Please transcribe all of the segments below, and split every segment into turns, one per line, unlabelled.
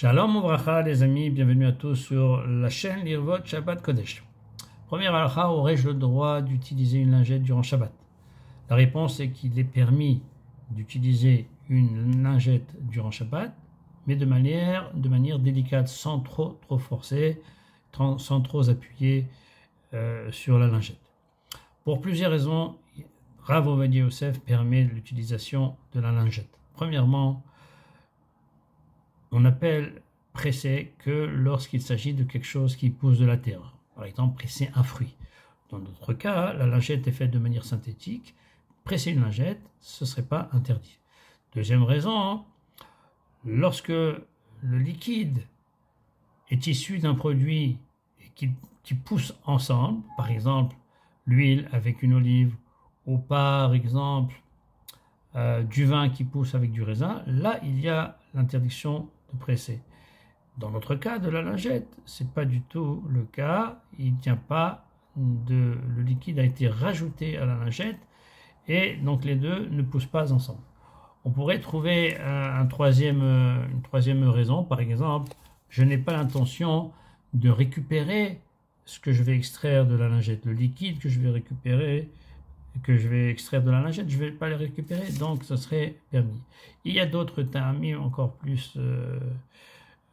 Shalom Ouvracha les amis, bienvenue à tous sur la chaîne Lirvot Shabbat Kodesh. Première halakha, aurais-je le droit d'utiliser une lingette durant Shabbat? La réponse est qu'il est permis d'utiliser une lingette durant Shabbat, mais de manière délicate, sans trop forcer, sans trop appuyer sur la lingette. Pour plusieurs raisons, Rav Ovadia Yosef permet l'utilisation de la lingette. Premièrement, on appelle presser que lorsqu'il s'agit de quelque chose qui pousse de la terre. Par exemple, presser un fruit. Dans notre cas, la lingette est faite de manière synthétique. Presser une lingette, ce ne serait pas interdit. Deuxième raison, lorsque le liquide est issu d'un produit qui pousse ensemble, par exemple l'huile avec une olive, ou par exemple du vin qui pousse avec du raisin, là il y a l'interdiction de presser. Dans notre cas de la lingette, ce n'est pas du tout le cas. Il ne tient pas le liquide a été rajouté à la lingette et donc les deux ne poussent pas ensemble. On pourrait trouver une troisième raison. Par exemple, je n'ai pas l'intention de récupérer ce que je vais extraire de la lingette, le liquide que je vais récupérer, que je vais extraire de la lingette, je ne vais pas le récupérer, donc ça serait permis. Il y a d'autres termes encore plus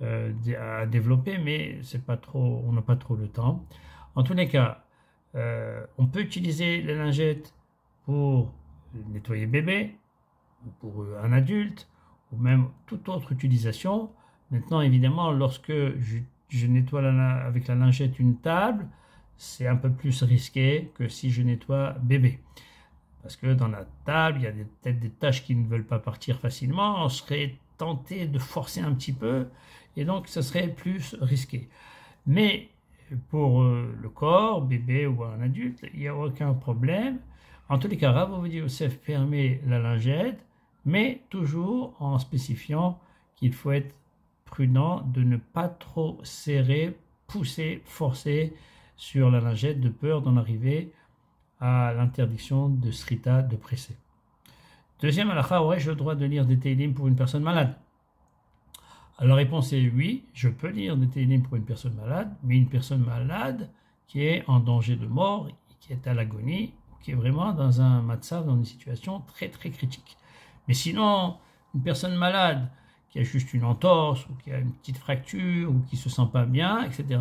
à développer, mais c'est pas trop, on n'a pas trop le temps. En tous les cas, on peut utiliser les lingettes pour nettoyer bébé, ou pour un adulte, ou même toute autre utilisation. Maintenant, évidemment, lorsque je nettoie avec la lingette une table, c'est un peu plus risqué que si je nettoie bébé. Parce que dans la table, il y a peut-être des tâches qui ne veulent pas partir facilement. On serait tenté de forcer un petit peu et donc ça serait plus risqué. Mais pour le corps, bébé ou un adulte, il n'y a aucun problème. En tous les cas, Rav Ovadia Yosef permet la lingette, mais toujours en spécifiant qu'il faut être prudent de ne pas trop serrer, pousser, forcer sur la lingette de peur d'en arriver à l'interdiction de srita, de presser. Deuxième halakha, aurais-je le droit de lire des télim pour une personne malade? Alors la réponse est oui, je peux lire des télim pour une personne malade, mais une personne malade qui est en danger de mort, qui est à l'agonie, qui est vraiment dans un matzav, dans une situation très critique. Mais sinon, une personne malade qui a juste une entorse, ou qui a une petite fracture, ou qui ne se sent pas bien, etc.,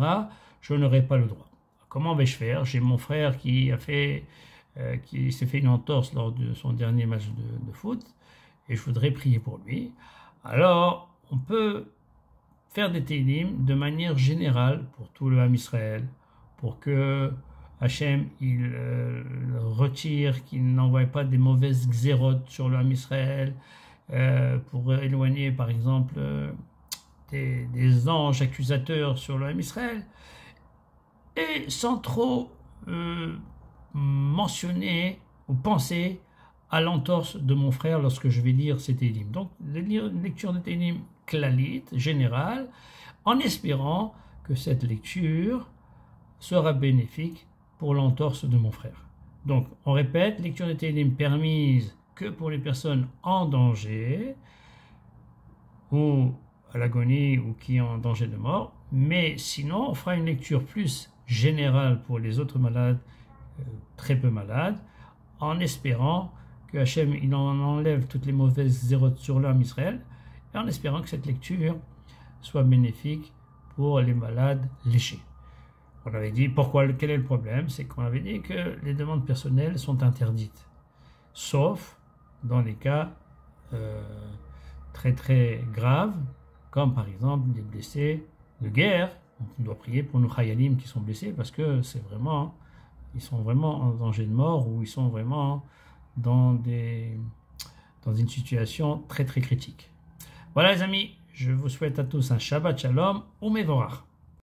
je n'aurai pas le droit. Comment vais-je faire? J'ai mon frère qui s'est fait une entorse lors de son dernier match de foot et je voudrais prier pour lui. Alors, on peut faire des télim de manière générale pour tout le Ham Israël, pour que Hachem retire, qu'il n'envoie pas des mauvaises xérotes sur le Ham Israël, pour éloigner par exemple des anges accusateurs sur le Ham Israël. Et sans trop mentionner ou penser à l'entorse de mon frère lorsque je vais lire ces télim. Donc, une lecture de télim klalite, générale, en espérant que cette lecture sera bénéfique pour l'entorse de mon frère. Donc, on répète, lecture de télim permise que pour les personnes en danger, ou à l'agonie, ou qui sont en danger de mort, mais sinon, on fera une lecture plus générale pour les autres malades, très peu malades, en espérant que Hachem il en enlève toutes les mauvaises zérotes sur l'homme Israël, et en espérant que cette lecture soit bénéfique pour les malades léchés. On avait dit, quel est le problème? C'est qu'on avait dit que les demandes personnelles sont interdites, sauf dans les cas très graves, comme par exemple des blessés de guerre. On doit prier pour nos chayalim qui sont blessés parce que ils sont vraiment en danger de mort ou ils sont vraiment dans une situation très critique. Voilà les amis, je vous souhaite à tous un Shabbat Shalom ou Mevorach.